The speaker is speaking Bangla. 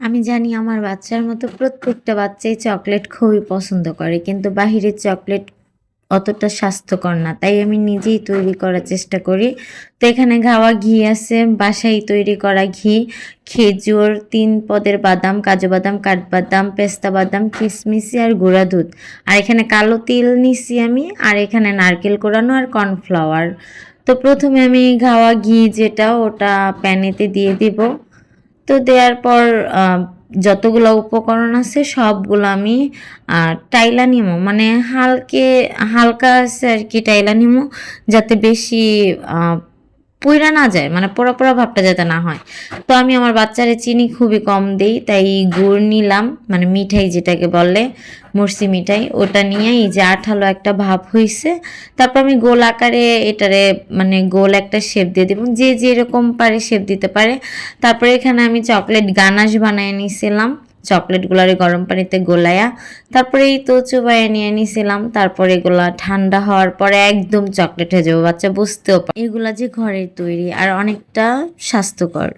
আমি জানি আমার বাচ্চার মতো প্রত্যেকটা বাচ্চাই চকলেট খুবই পছন্দ করে, কিন্তু বাহিরের চকলেট অতটা স্বাস্থ্যকর না, তাই আমি নিজেই তৈরি করার চেষ্টা করি। তো এখানে গাওয়া ঘি আছে, বাসায় তৈরি করা ঘি, খেজুর, 3 পদের বাদাম, কাজু বাদাম, কাঠবাদাম, পেস্তা বাদাম, কিশমিশি আর গুঁড়া দুধ। আর এখানে কালো তিল নিছি আমি, আর এখানে নারকেল কোড়ানো আর কর্নফ্লাওয়ার। তো প্রথমে আমি গাওয়া ঘি যেটা ওটা প্যানেতে দিয়ে দিব। তো দেওয়ার পর যতগুলো উপকরণ আছে সবগুলো আমি টাইলা নিমো, মানে হালকা আছে আর কি টাইলা নিমো, যাতে বেশি পুইরা না যায়, মানে পোড়া পোড়া ভাবটা যাতে না হয়। তো আমি আমার বাচ্চারে চিনি খুবই কম দিই, তাই গুড় নিলাম, মানে মিঠাই যেটাকে বলে মুরসি মিঠাই, ওটা নিয়ে এই যে আঠালো একটা ভাব হয়েছে। তারপর আমি গোল আকারে এটারে মানে গোল একটা শেপ দিয়ে দিব, যে যেরকম পারে শেপ দিতে পারে। তারপরে এখানে আমি চকলেট গানাশ বানিয়ে নিয়েছিলাম, চকলেটগুলারে গরম পানিতে গোলায়া, তারপরে এই তো চুবাইয়া নিয়ে নিয়েছিলাম। তারপরে এগুলা ঠান্ডা হওয়ার পরে একদম চকলেট হয়ে যাবে, বাচ্চা বুঝতেও পারে এগুলা যে ঘরের তৈরি আর অনেকটা স্বাস্থ্যকর।